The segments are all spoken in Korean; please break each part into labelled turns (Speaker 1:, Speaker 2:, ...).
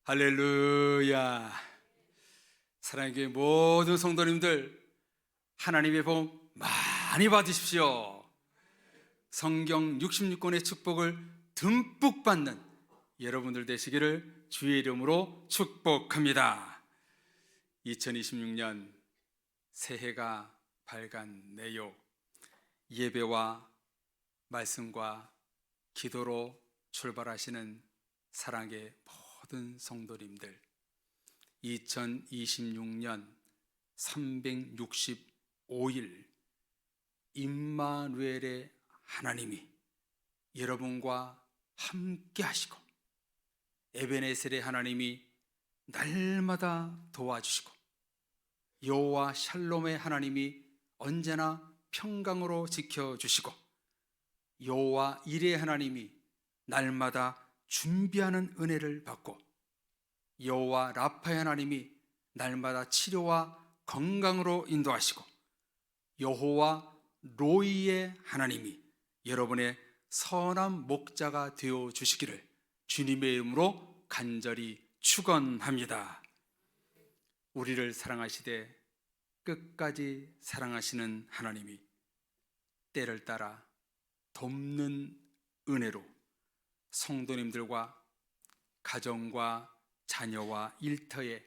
Speaker 1: 할렐루야. 사랑의 모든 성도님들, 하나님의 복 많이 받으십시오. 성경 66권의 축복을 듬뿍 받는 여러분들 되시기를 주의 이름으로 축복합니다. 2026년 새해가 밝았네요. 예배와 말씀과 기도로 출발하시는 사랑의 모든 성도님들, 2026년 365일 임마누엘의 하나님이 여러분과 함께 하시고, 에베네셀의 하나님이 날마다 도와주시고, 여호와 샬롬의 하나님이 언제나 평강으로 지켜주시고, 여호와 이레의 하나님이 날마다 준비하는 은혜를 받고, 여호와 라파의 하나님이 날마다 치료와 건강으로 인도하시고, 여호와 로이의 하나님이 여러분의 선한 목자가 되어 주시기를 주님의 이름으로 간절히 축원합니다. 우리를 사랑하시되 끝까지 사랑하시는 하나님이 때를 따라 돕는 은혜로 성도님들과 가정과 자녀와 일터에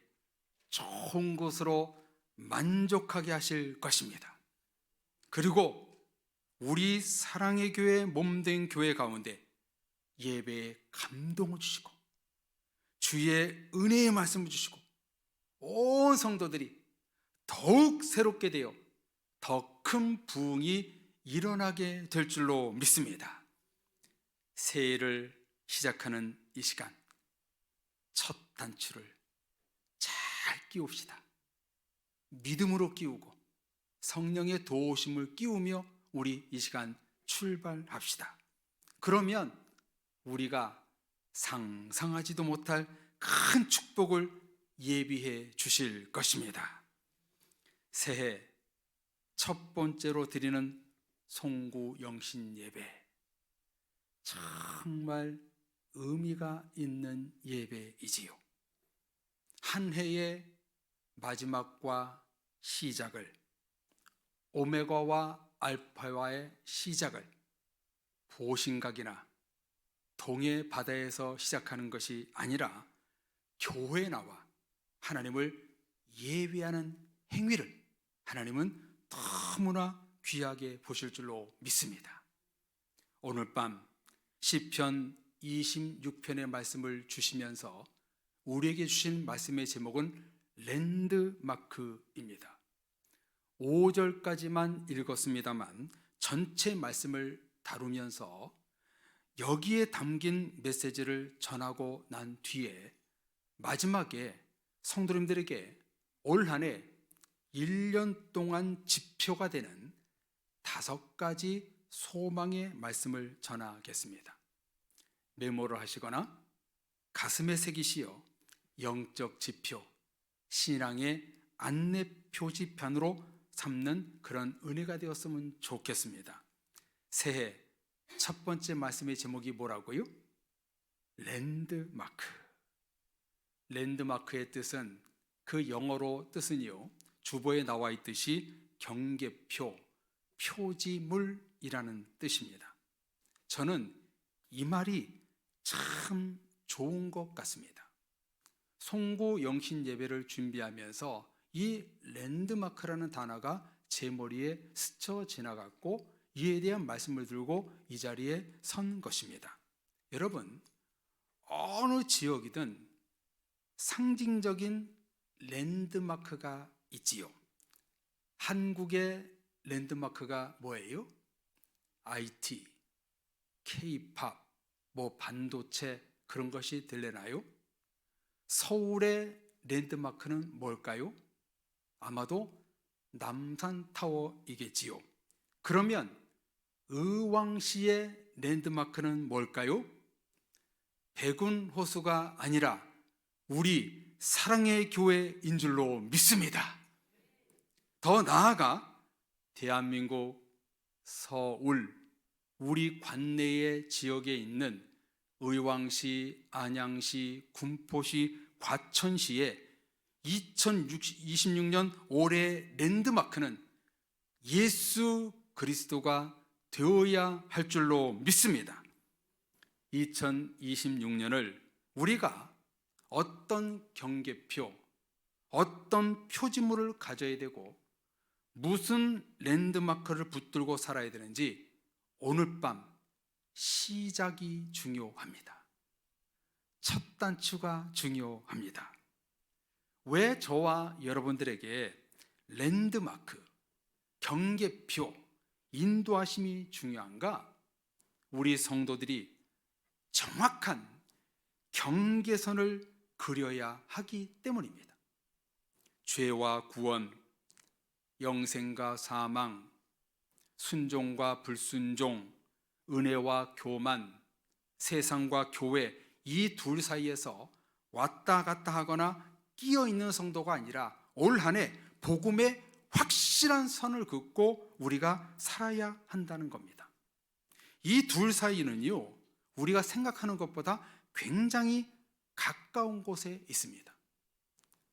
Speaker 1: 좋은 곳으로 만족하게 하실 것입니다. 그리고 우리 사랑의 교회 몸된 교회 가운데 예배에 감동을 주시고, 주의 은혜의 말씀을 주시고, 온 성도들이 더욱 새롭게 되어 더 큰 부흥이 일어나게 될 줄로 믿습니다. 새해를 시작하는 이 시간, 첫 단추를 잘 끼웁시다. 믿음으로 끼우고 성령의 도우심을 끼우며 우리 이 시간 출발합시다. 그러면 우리가 상상하지도 못할 큰 축복을 예비해 주실 것입니다. 새해 첫 번째로 드리는 송구 영신 예배, 정말 의미가 있는 예배이지요. 한 해의 마지막과 시작을, 오메가와 알파와의 시작을 보신각이나 동해 바다에서 시작하는 것이 아니라 교회에 나와 하나님을 예배하는 행위를 하나님은 너무나 귀하게 보실 줄로 믿습니다. 오늘 밤 시편 26편의 말씀을 주시면서 우리에게 주신 말씀의 제목은 랜드마크입니다. 5절까지만 읽었습니다만 전체 말씀을 다루면서 여기에 담긴 메시지를 전하고 난 뒤에 마지막에 성도님들에게 올 한 해 1년 동안 지표가 되는 5가지 소망의 말씀을 전하겠습니다. 메모를 하시거나 가슴에 새기시어 영적 지표, 신앙의 안내 표지판으로 삼는 그런 은혜가 되었으면 좋겠습니다. 새해 첫 번째 말씀의 제목이 뭐라고요? 랜드마크. 랜드마크의 뜻은, 그 영어로 뜻은요, 주보에 나와 있듯이 경계표, 표지물이라는 뜻입니다. 저는 이 말이 참 좋은 것 같습니다. 송구 영신 예배를 준비하면서 이 랜드마크라는 단어가 제 머리에 스쳐 지나갔고, 이에 대한 말씀을 들고 이 자리에 선 것입니다. 여러분, 어느 지역이든 상징적인 랜드마크가 있지요. 한국의 랜드마크가 뭐예요? IT, K-팝, 반도체 그런 것이 들려나요? 서울의 랜드마크는 뭘까요? 아마도 남산타워이겠지요. 그러면 의왕시의 랜드마크는 뭘까요? 백운호수가 아니라 우리 사랑의 교회인 줄로 믿습니다. 더 나아가 대한민국 서울, 우리 관내의 지역에 있는 의왕시, 안양시, 군포시, 과천시의 2026년 올해 랜드마크는 예수 그리스도가 되어야 할 줄로 믿습니다. 2026년을 우리가 어떤 경계표, 어떤 표지물을 가져야 되고 무슨 랜드마크를 붙들고 살아야 되는지 오늘 밤 시작이 중요합니다. 첫 단추가 중요합니다. 왜 저와 여러분들에게 랜드마크, 경계표, 인도하심이 중요한가? 우리 성도들이 정확한 경계선을 그려야 하기 때문입니다. 죄와 구원, 영생과 사망, 순종과 불순종, 은혜와 교만, 세상과 교회, 이 둘 사이에서 왔다 갔다 하거나 끼어 있는 성도가 아니라 올 한 해 복음의 확실한 선을 긋고 우리가 살아야 한다는 겁니다. 이 둘 사이는요, 우리가 생각하는 것보다 굉장히 가까운 곳에 있습니다.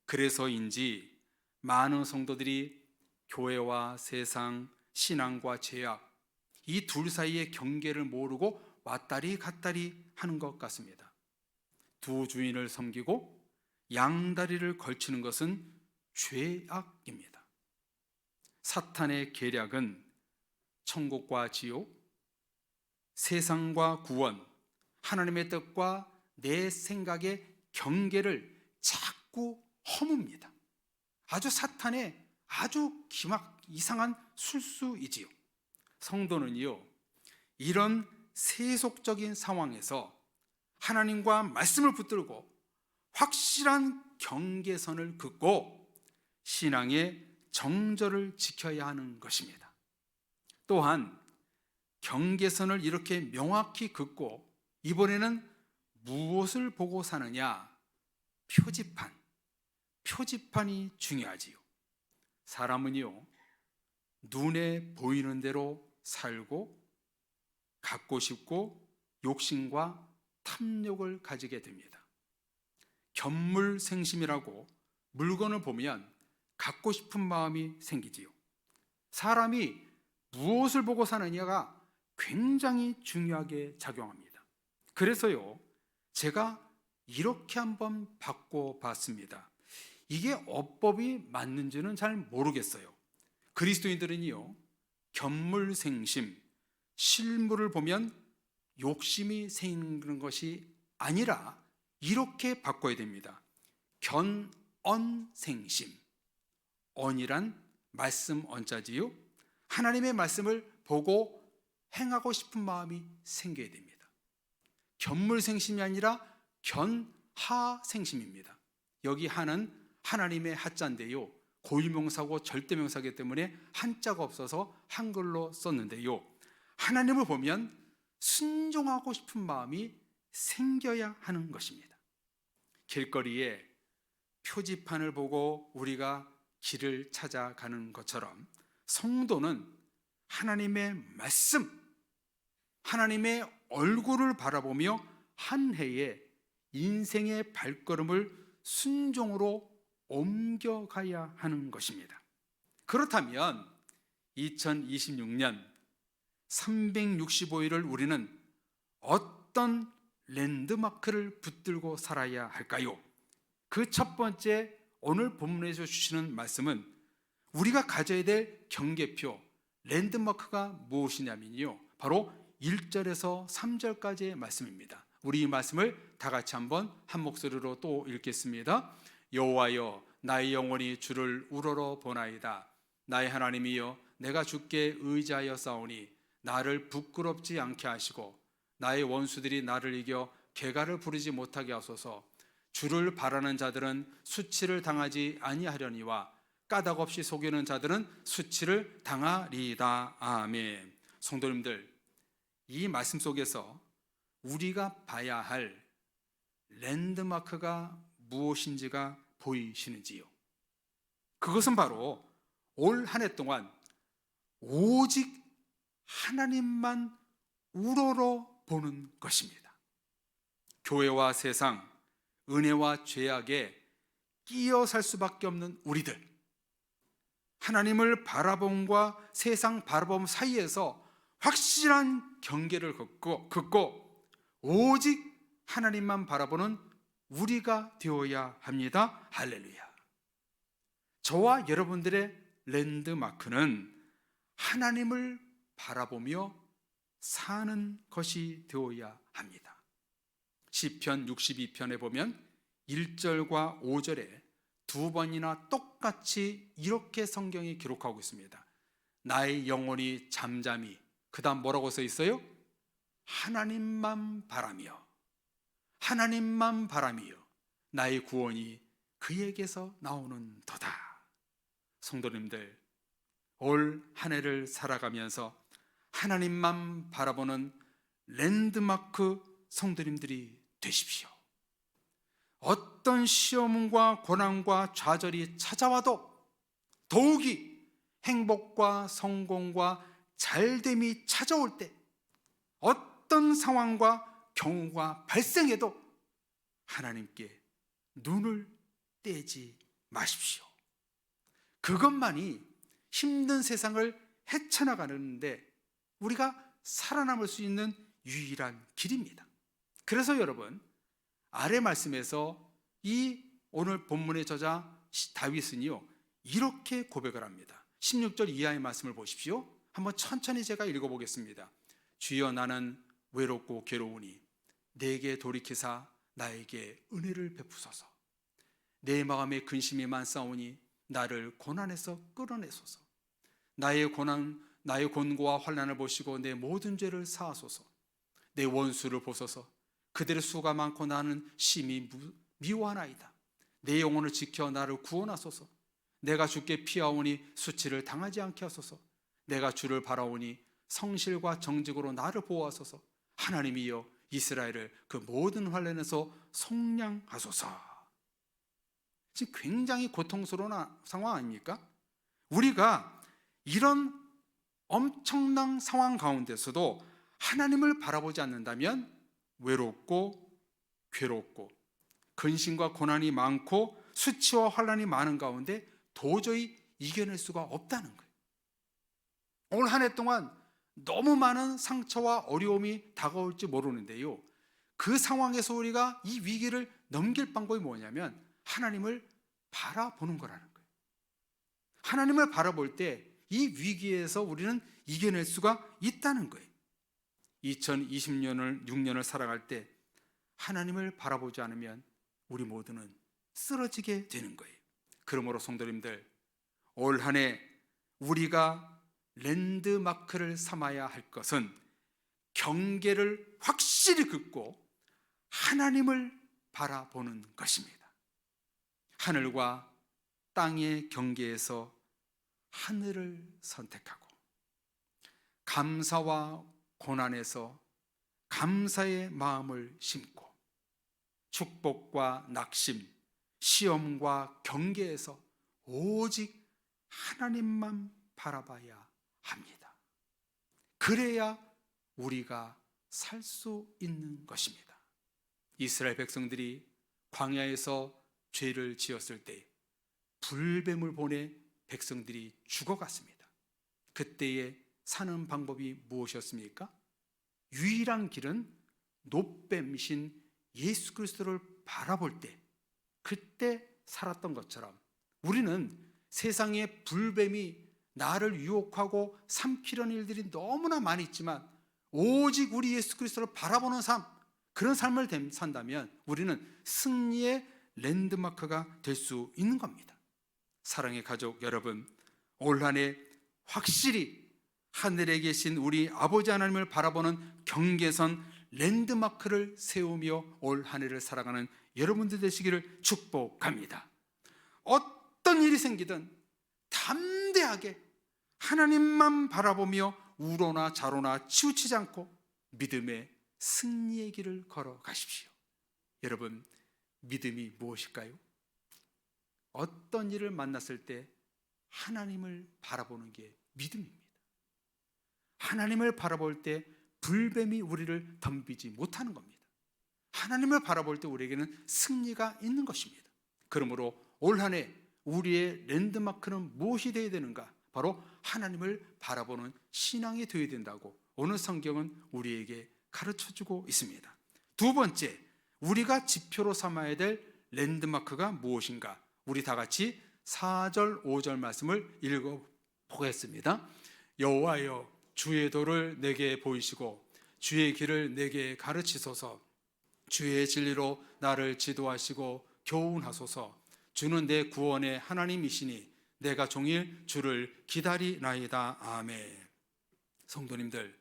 Speaker 1: 그래서인지 많은 성도들이 교회와 세상, 신앙과 죄악, 이 둘 사이의 경계를 모르고 왔다리 갔다리 하는 것 같습니다. 두 주인을 섬기고 양다리를 걸치는 것은 죄악입니다. 사탄의 계략은 천국과 지옥, 세상과 구원, 하나님의 뜻과 내 생각의 경계를 자꾸 허뭅니다. 아주 사탄의 아주 이상한 술수이지요. 성도는요, 이런 세속적인 상황에서 하나님과 말씀을 붙들고 확실한 경계선을 긋고 신앙의 정절을 지켜야 하는 것입니다. 또한 경계선을 이렇게 명확히 긋고 이번에는 무엇을 보고 사느냐? 표지판이 중요하지요. 사람은요, 눈에 보이는 대로 살고 갖고 싶고 욕심과 탐욕을 가지게 됩니다. 견물생심이라고 물건을 보면 갖고 싶은 마음이 생기지요. 사람이 무엇을 보고 사느냐가 굉장히 중요하게 작용합니다. 그래서요, 제가 이렇게 한번 바꿔봤습니다. 이게 어법이 맞는지는 잘 모르겠어요. 그리스도인들은요, 견물생심, 실물을 보면 욕심이 생기는 것이 아니라 이렇게 바꿔야 됩니다. 견언생심, 언이란 말씀 언자지요. 하나님의 말씀을 보고 행하고 싶은 마음이 생겨야 됩니다. 견물생심이 아니라 견하생심입니다. 여기 하는 하나님의 하자인데요, 고유명사고 절대명사이기 때문에 한자가 없어서 한글로 썼는데요, 하나님을 보면 순종하고 싶은 마음이 생겨야 하는 것입니다. 길거리에 표지판을 보고 우리가 길을 찾아가는 것처럼 성도는 하나님의 말씀, 하나님의 얼굴을 바라보며 한 해의 인생의 발걸음을 순종으로 옮겨가야 하는 것입니다. 그렇다면 2026년 365일을 우리는 어떤 랜드마크를 붙들고 살아야 할까요? 그 첫 번째 오늘 본문에서 주시는 말씀은 우리가 가져야 될 경계표, 랜드마크가 무엇이냐면요, 바로 1절에서 3절까지의 말씀입니다. 우리 이 말씀을 다 같이 한번 한 목소리로 또 읽겠습니다. 여호와여, 나의 영혼이 주를 우러러 보나이다. 나의 하나님이여, 내가 주께 의지하여 싸우니 나를 부끄럽지 않게 하시고 나의 원수들이 나를 이겨 개가를 부르지 못하게 하소서. 주를 바라는 자들은 수치를 당하지 아니하려니와 까닭 없이 속이는 자들은 수치를 당하리이다. 아멘. 성도님들, 이 말씀 속에서 우리가 봐야 할 랜드마크가 무엇인지가 보이시는지요? 그것은 바로 올 한 해 동안 오직 하나님만 우러러 보는 것입니다. 교회와 세상, 은혜와 죄악에 끼어 살 수밖에 없는 우리들, 하나님을 바라봄과 세상 바라봄 사이에서 확실한 경계를 긋고 오직 하나님만 바라보는 우리가 되어야 합니다. 할렐루야. 저와 여러분들의 랜드마크는 하나님을 바라보며 사는 것이 되어야 합니다. 시편 62편에 보면 1절과 5절에 두 번이나 똑같이 이렇게 성경이 기록하고 있습니다. 나의 영혼이 잠잠히, 그 다음 뭐라고 써 있어요? 하나님만 바라며, 하나님만 바라며 나의 구원이 그에게서 나오는 도다. 성도님들, 올 한 해를 살아가면서 하나님만 바라보는 랜드마크 성도님들이 되십시오. 어떤 시험과 고난과 좌절이 찾아와도 더욱이 행복과 성공과 잘됨이 찾아올 때, 어떤 상황과 경우가 발생해도 하나님께 눈을 떼지 마십시오. 그것만이 힘든 세상을 헤쳐나가는데 우리가 살아남을 수 있는 유일한 길입니다. 그래서 여러분, 아래 말씀에서 이 오늘 본문의 저자 다윗은요, 이렇게 고백을 합니다. 16절 이하의 말씀을 보십시오. 한번 천천히 제가 읽어보겠습니다. 주여, 나는 외롭고 괴로우니 내게 돌이키사 나에게 은혜를 베푸소서. 내 마음에 근심이 많사오니 나를 고난에서 끌어내소서. 나의 곤고와 환난을 보시고 내 모든 죄를 사하소서. 내 원수를 보소서. 그들의 수가 많고 나는 심히 미워하나이다. 내 영혼을 지켜 나를 구원하소서. 내가 주께 피하오니 수치를 당하지 않게 하소서. 내가 주를 바라오니 성실과 정직으로 나를 보호하소서. 하나님이여, 이스라엘을 그 모든 환난에서 속량하소서. 지금 굉장히 고통스러운 상황 아닙니까? 우리가 이런 엄청난 상황 가운데서도 하나님을 바라보지 않는다면 외롭고 괴롭고 근심과 고난이 많고 수치와 환난이 많은 가운데 도저히 이겨낼 수가 없다는 거예요. 올 한 해 동안 너무 많은 상처와 어려움이 다가올지 모르는데요, 그 상황에서 우리가 이 위기를 넘길 방법이 뭐냐면 하나님을 바라보는 거라는 거예요. 하나님을 바라볼 때 이 위기에서 우리는 이겨낼 수가 있다는 거예요. 2020년을 6년을 살아갈 때 하나님을 바라보지 않으면 우리 모두는 쓰러지게 되는 거예요. 그러므로 성도님들, 올 한 해 우리가 랜드마크를 삼아야 할 것은 경계를 확실히 긋고 하나님을 바라보는 것입니다. 하늘과 땅의 경계에서 하늘을 선택하고 감사와 고난에서 감사의 마음을 심고 축복과 낙심, 시험과 경계에서 오직 하나님만 바라봐야 합니다. 그래야 우리가 살 수 있는 것입니다. 이스라엘 백성들이 광야에서 죄를 지었을 때 불뱀을 보내 백성들이 죽어갔습니다. 그때에 사는 방법이 무엇이었습니까? 유일한 길은 노뱀이신 예수 그리스도를 바라볼 때, 그때 살았던 것처럼 우리는 세상에 불뱀이 나를 유혹하고 삼키려는 일들이 너무나 많이 있지만 오직 우리 예수 그리스도를 바라보는 삶, 그런 삶을 산다면 우리는 승리의 랜드마크가 될 수 있는 겁니다. 사랑의 가족 여러분, 올 한 해 확실히 하늘에 계신 우리 아버지 하나님을 바라보는 경계선 랜드마크를 세우며 올 한 해를 살아가는 여러분들 되시기를 축복합니다. 어떤 일이 생기든 담대하게 하나님만 바라보며 우로나 좌로나 치우치지 않고 믿음의 승리의 길을 걸어가십시오. 여러분, 믿음이 무엇일까요? 어떤 일을 만났을 때 하나님을 바라보는 게 믿음입니다. 하나님을 바라볼 때 불뱀이 우리를 덤비지 못하는 겁니다. 하나님을 바라볼 때 우리에게는 승리가 있는 것입니다. 그러므로 올 한 해 우리의 랜드마크는 무엇이 되어야 되는가? 바로 하나님을 바라보는 신앙이 되어야 된다고 오늘 성경은 우리에게 가르쳐주고 있습니다. 두 번째, 우리가 지표로 삼아야 될 랜드마크가 무엇인가? 우리 다 같이 4절 5절 말씀을 읽어보겠습니다. 여호와여, 주의 도를 내게 보이시고 주의 길을 내게 가르치소서. 주의 진리로 나를 지도하시고 교훈하소서. 주는 내 구원의 하나님이시니 내가 종일 주를 기다리나이다. 아멘. 성도님들,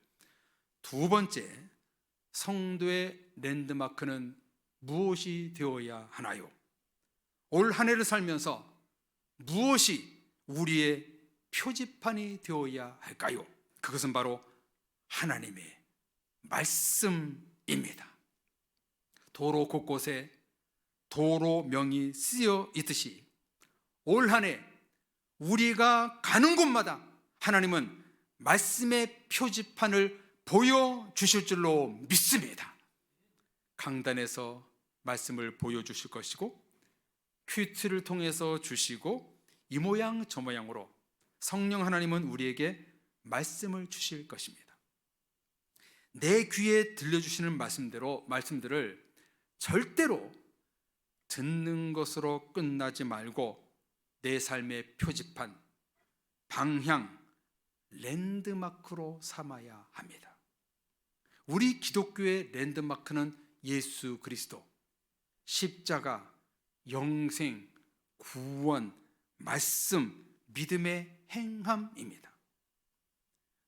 Speaker 1: 두 번째, 성도의 랜드마크는 무엇이 되어야 하나요? 올 한 해를 살면서 무엇이 우리의 표지판이 되어야 할까요? 그것은 바로 하나님의 말씀입니다. 도로 곳곳에 도로명이 쓰여 있듯이 올 한 해 우리가 가는 곳마다 하나님은 말씀의 표지판을 보여주실 줄로 믿습니다. 강단에서 말씀을 보여주실 것이고 큐티를 통해서 주시고 이 모양 저 모양으로 성령 하나님은 우리에게 말씀을 주실 것입니다. 내 귀에 들려주시는 말씀들을 절대로 듣는 것으로 끝나지 말고 내 삶의 표지판, 방향, 랜드마크로 삼아야 합니다. 우리 기독교의 랜드마크는 예수 그리스도, 십자가, 영생, 구원, 말씀, 믿음의 행함입니다.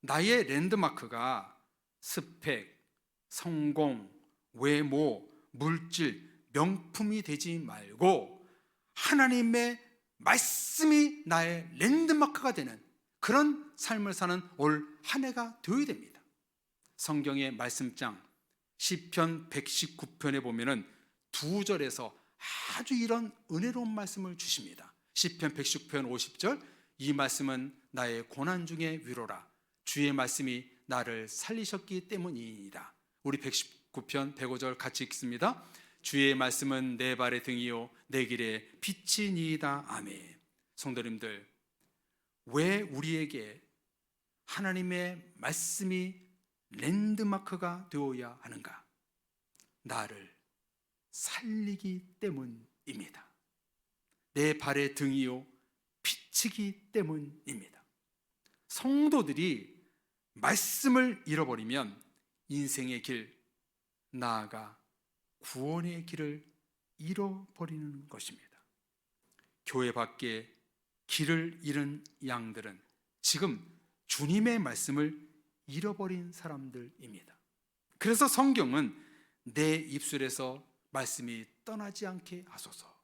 Speaker 1: 나의 랜드마크가 스펙, 성공, 외모, 물질, 명품이 되지 말고 하나님의 말씀이 나의 랜드마크가 되는 그런 삶을 사는 올 한 해가 되어야 됩니다. 성경의 말씀장 시편 119편에 보면은 2절에서 아주 이런 은혜로운 말씀을 주십니다. 시편 119편 50절, 이 말씀은 나의 고난 중에 위로라. 주의 말씀이 나를 살리셨기 때문이니이다. 우리 119편 105절 같이 읽습니다. 주의 말씀은 내 발의 등이요 내 길에 빛이니이다. 아멘. 성도님들, 왜 우리에게 하나님의 말씀이 랜드마크가 되어야 하는가? 나를 살리기 때문입니다. 내 발의 등이요 빛이기 때문입니다. 성도들이 말씀을 잃어버리면 인생의 길, 나아가 구원의 길을 잃어버리는 것입니다. 교회 밖에 길을 잃은 양들은 지금 주님의 말씀을 잃어버린 사람들입니다. 그래서 성경은 내 입술에서 말씀이 떠나지 않게 하소서,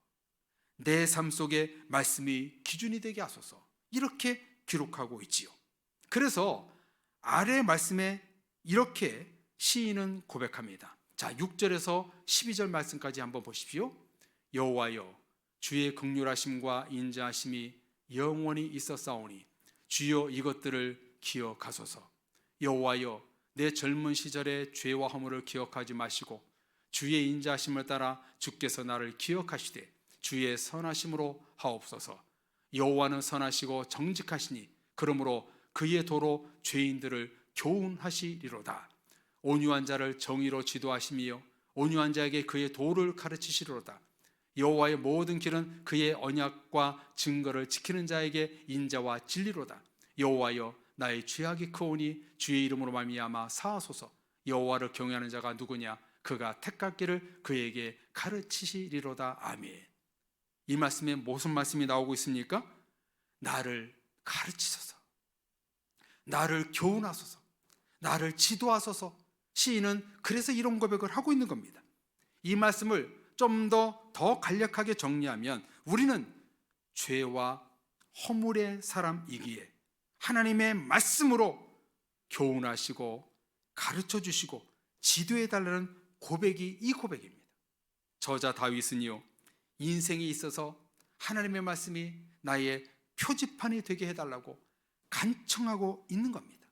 Speaker 1: 내 삶 속에 말씀이 기준이 되게 하소서, 이렇게 기록하고 있지요. 그래서 아래 말씀에 이렇게 시인은 고백합니다. 자, 6절에서 12절 말씀까지 한번 보십시오. 여호와여, 주의 긍휼하심과 인자하심이 영원히 있었사오니 주여 이것들을 기억하소서. 여호와여, 내 젊은 시절의 죄와 허물을 기억하지 마시고 주의 인자하심을 따라 주께서 나를 기억하시되 주의 선하심으로 하옵소서. 여호와는 선하시고 정직하시니 그러므로 그의 도로 죄인들을 교훈하시리로다. 온유한 자를 정의로 지도하시며 온유한 자에게 그의 도를 가르치시리로다. 여호와의 모든 길은 그의 언약과 증거를 지키는 자에게 인자와 진리로다. 여호와여, 나의 죄악이 크오니 주의 이름으로 말미암아 사하소서. 여호와를 경외하는 자가 누구냐? 그가 택할 길을 그에게 가르치시리로다. 아멘. 이 말씀에 무슨 말씀이 나오고 있습니까? 나를 가르치소서, 나를 교훈하소서, 나를 지도하소서. 시인은 그래서 이런 고백을 하고 있는 겁니다. 이 말씀을 좀 더 간략하게 정리하면 우리는 죄와 허물의 사람이기에 하나님의 말씀으로 교훈하시고 가르쳐 주시고 지도해 달라는 고백이 이 고백입니다. 저자 다윗은요, 인생에 있어서 하나님의 말씀이 나의 표지판이 되게 해달라고 간청하고 있는 겁니다.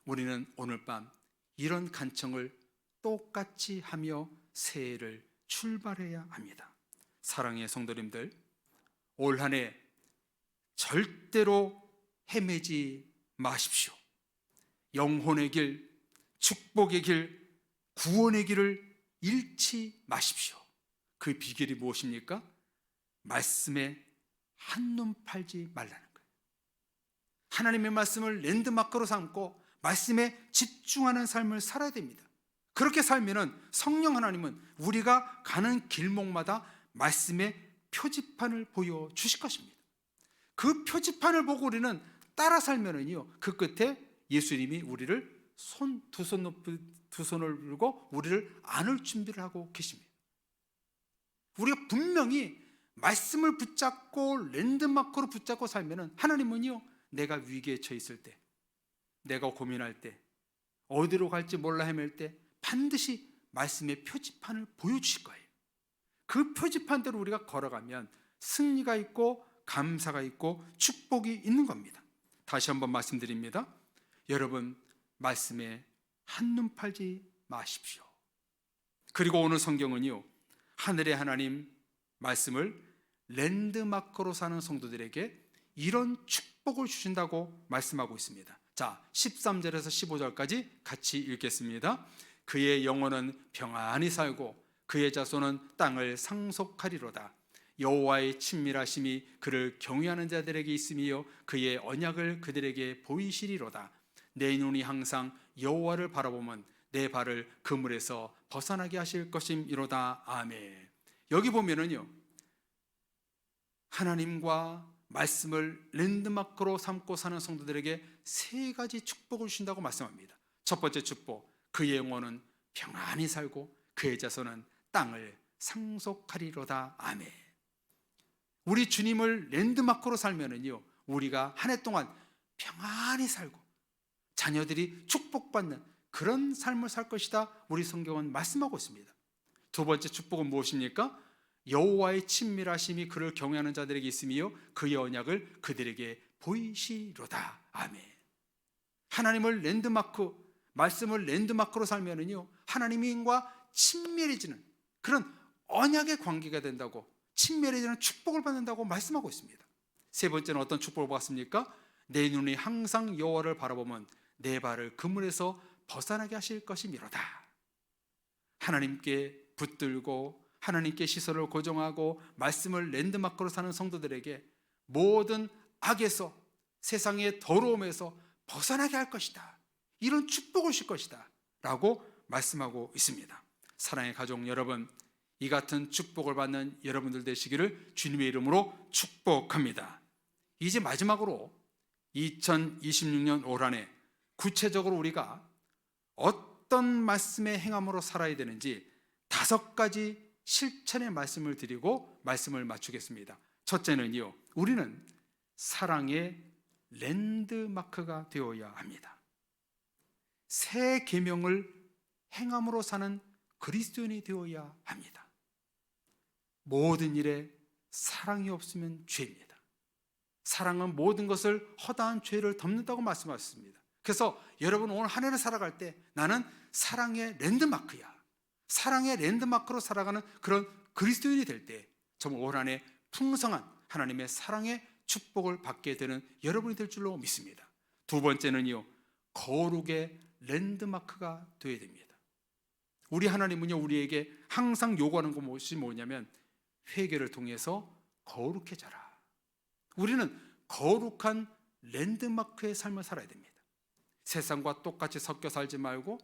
Speaker 1: 우리는 오늘 밤 이런 간청을 똑같이 하며 새해를 출발해야 합니다. 사랑의 성도님들, 올 한 해 절대로 헤매지 마십시오. 영혼의 길, 축복의 길, 구원의 길을 잃지 마십시오. 그 비결이 무엇입니까? 말씀에 한눈 팔지 말라는 거예요. 하나님의 말씀을 랜드마크로 삼고 말씀에 집중하는 삶을 살아야 됩니다. 그렇게 살면은 성령 하나님은 우리가 가는 길목마다 말씀의 표지판을 보여주실 것입니다. 그 표지판을 보고 우리는 따라 살면은요, 그 끝에 예수님이 우리를 두 손을 들고 우리를 안을 준비를 하고 계십니다. 우리가 분명히 말씀을 붙잡고 랜드마크로 붙잡고 살면은 하나님은요, 내가 위기에 처했을 때, 내가 고민할 때, 어디로 갈지 몰라 헤맬 때 반드시 말씀의 표지판을 보여주실 거예요. 그 표지판대로 우리가 걸어가면 승리가 있고 감사가 있고 축복이 있는 겁니다. 다시 한번 말씀드립니다. 여러분, 말씀에 한눈 팔지 마십시오. 그리고 오늘 성경은요, 하늘의 하나님 말씀을 랜드마크로 사는 성도들에게 이런 축복을 주신다고 말씀하고 있습니다. 자, 13절에서 15절까지 같이 읽겠습니다. 그의 영혼은 평안히 살고 그의 자손은 땅을 상속하리로다. 여호와의 친밀하심이 그를 경외하는 자들에게 있으며 그의 언약을 그들에게 보이시리로다. 내 눈이 항상 여호와를 바라보면 내 발을 그물에서 벗어나게 하실 것임이로다. 아멘. 여기 보면은요, 하나님과 말씀을 랜드마크로 삼고 사는 성도들에게 세 가지 축복을 주신다고 말씀합니다. 첫 번째 축복, 그의 영혼은 평안히 살고 그의 자손은 땅을 상속하리로다. 아멘. 우리 주님을 랜드마크로 살면은요, 우리가 한 해 동안 평안히 살고 자녀들이 축복받는 그런 삶을 살 것이다, 우리 성경은 말씀하고 있습니다. 두 번째 축복은 무엇입니까? 여호와의 친밀하심이 그를 경외하는 자들에게 있으며 그의 언약을 그들에게 보이시로다. 아멘. 하나님을 랜드마크, 말씀을 랜드마크로 살면은요, 하나님과 친밀해지는 그런 언약의 관계가 된다고, 친밀해지는 축복을 받는다고 말씀하고 있습니다. 세 번째는 어떤 축복을 받습니까? 내 눈이 항상 여호와를 바라보면 내 발을 그물에서 벗어나게 하실 것이미로다. 하나님께 붙들고 하나님께 시선을 고정하고 말씀을 랜드마크로 사는 성도들에게 모든 악에서, 세상의 더러움에서 벗어나게 할 것이다, 이런 축복을 줄 것이다 라고 말씀하고 있습니다. 사랑의 가족 여러분, 이 같은 축복을 받는 여러분들 되시기를 주님의 이름으로 축복합니다. 이제 마지막으로 2026년 올 한 해 구체적으로 우리가 어떤 말씀의 행함으로 살아야 되는지 5가지 실천의 말씀을 드리고 말씀을 마치겠습니다. 첫째는요, 우리는 사랑의 랜드마크가 되어야 합니다. 새 계명을 행함으로 사는 그리스도인이 되어야 합니다. 모든 일에 사랑이 없으면 죄입니다. 사랑은 모든 것을, 허다한 죄를 덮는다고 말씀하셨습니다. 그래서 여러분, 오늘 한 해를 살아갈 때 나는 사랑의 랜드마크야, 사랑의 랜드마크로 살아가는 그런 그리스도인이 될 때 정말 올 한 해 풍성한 하나님의 사랑의 축복을 받게 되는 여러분이 될 줄로 믿습니다. 두 번째는요, 거룩의 랜드마크가 되어야 됩니다. 우리 하나님은요, 우리에게 항상 요구하는 것이 뭐냐면 회개를 통해서 거룩해져라. 우리는 거룩한 랜드마크의 삶을 살아야 됩니다. 세상과 똑같이 섞여 살지 말고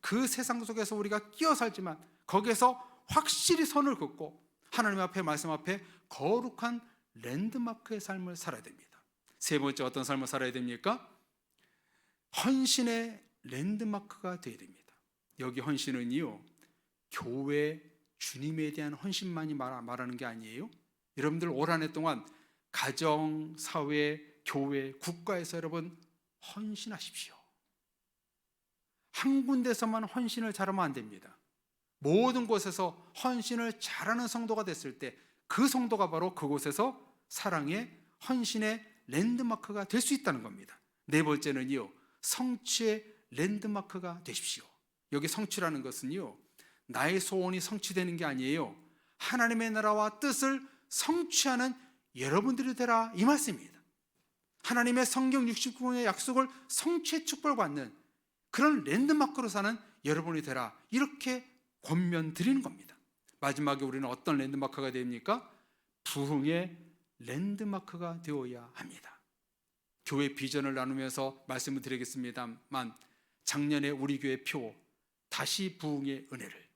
Speaker 1: 그 세상 속에서 우리가 끼어 살지만 거기에서 확실히 선을 긋고 하나님 앞에, 말씀 앞에 거룩한 랜드마크의 삶을 살아야 됩니다. 세 번째, 어떤 삶을 살아야 됩니까? 헌신의 랜드마크가 되어야 됩니다. 여기 헌신은요, 교회, 주님에 대한 헌신만이 말하는 게 아니에요. 여러분들 올 한 해 동안 가정, 사회, 교회, 국가에서 여러분 헌신하십시오. 한 군데서만 헌신을 잘하면 안 됩니다. 모든 곳에서 헌신을 잘하는 성도가 됐을 때 그 성도가 바로 그곳에서 사랑의, 헌신의 랜드마크가 될 수 있다는 겁니다. 네 번째는요, 성취의 랜드마크가 되십시오. 여기 성취라는 것은요, 나의 소원이 성취되는 게 아니에요. 하나님의 나라와 뜻을 성취하는 여러분들이 되라, 이 말씀입니다. 하나님의 성경 69권의 약속을 성취의 축복을 받는 그런 랜드마크로 사는 여러분이 되라, 이렇게 권면 드리는 겁니다. 마지막에 우리는 어떤 랜드마크가 됩니까? 부흥의 랜드마크가 되어야 합니다. 교회 비전을 나누면서 말씀을 드리겠습니다만, 작년에 우리 교회 표 다시 부흥의 은혜를,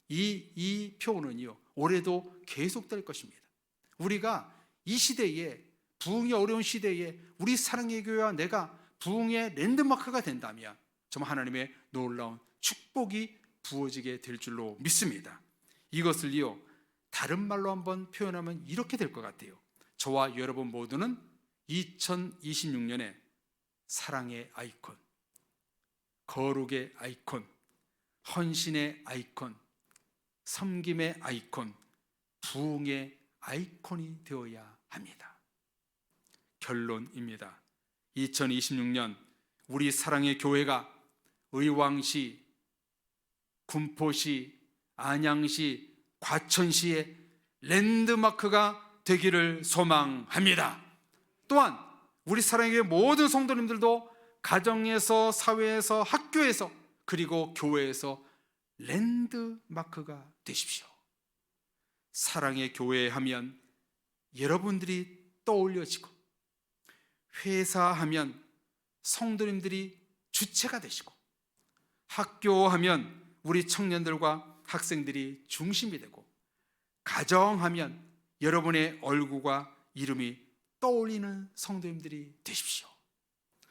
Speaker 1: 이 표는요 올해도 계속될 것입니다. 우리가 이 시대에, 부흥이 어려운 시대에 우리 사랑의 교회와 내가 부흥의 랜드마크가 된다면 정말 하나님의 놀라운 축복이 부어지게 될 줄로 믿습니다. 이것을요 다른 말로 한번 표현하면 이렇게 될 것 같아요. 저와 여러분 모두는 2026년에 사랑의 아이콘, 거룩의 아이콘, 헌신의 아이콘, 섬김의 아이콘, 부흥의 아이콘이 되어야 합니다. 결론입니다. 2026년 우리 사랑의 교회가 의왕시, 군포시, 안양시, 과천시의 랜드마크가 되기를 소망합니다. 또한 우리 사랑의 교회 모든 성도님들도 가정에서, 사회에서, 학교에서, 그리고 교회에서 랜드마크가 되십시오. 사랑의 교회 하면 여러분들이 떠올려지고, 회사 하면 성도님들이 주체가 되시고, 학교 하면 우리 청년들과 학생들이 중심이 되고, 가정하면 여러분의 얼굴과 이름이 떠올리는 성도님들이 되십시오.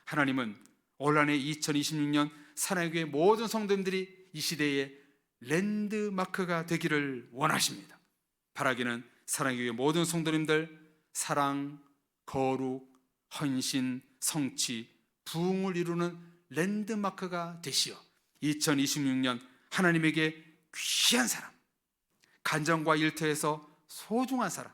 Speaker 1: 하나님은 올 한해 2026년 사랑의 교회 모든 성도님들이 이 시대의 랜드마크가 되기를 원하십니다. 바라기는 사랑의 교회 모든 성도님들 사랑, 거룩, 헌신, 성취, 부흥을 이루는 랜드마크가 되시어 2026년 하나님에게 귀한 사람, 간정과 일터에서 소중한 사람,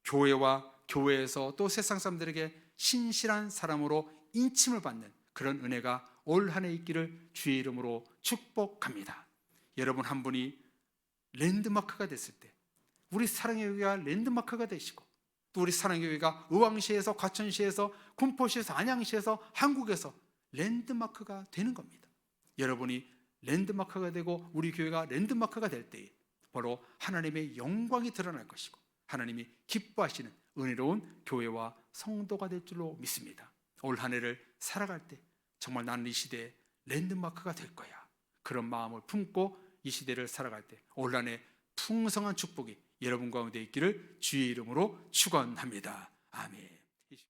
Speaker 1: 교회와 교회에서 또 세상 사람들에게 신실한 사람으로 인침을 받는 그런 은혜가 올 한 해 있기를 주의 이름으로 축복합니다. 여러분 한 분이 랜드마크가 됐을 때 우리 사랑의 교회가 랜드마크가 되시고, 또 우리 사랑의 교회가 의왕시에서, 과천시에서, 군포시에서, 안양시에서, 한국에서 랜드마크가 되는 겁니다. 여러분이 랜드마크가 되고 우리 교회가 랜드마크가 될 때에 바로 하나님의 영광이 드러날 것이고 하나님이 기뻐하시는 은혜로운 교회와 성도가 될 줄로 믿습니다. 올 한 해를 살아갈 때 정말 나는 이 시대의 랜드마크가 될 거야, 그런 마음을 품고 이 시대를 살아갈 때 올 한 해 풍성한 축복이 여러분 가운데 있기를 주의 이름으로 축원합니다. 아멘.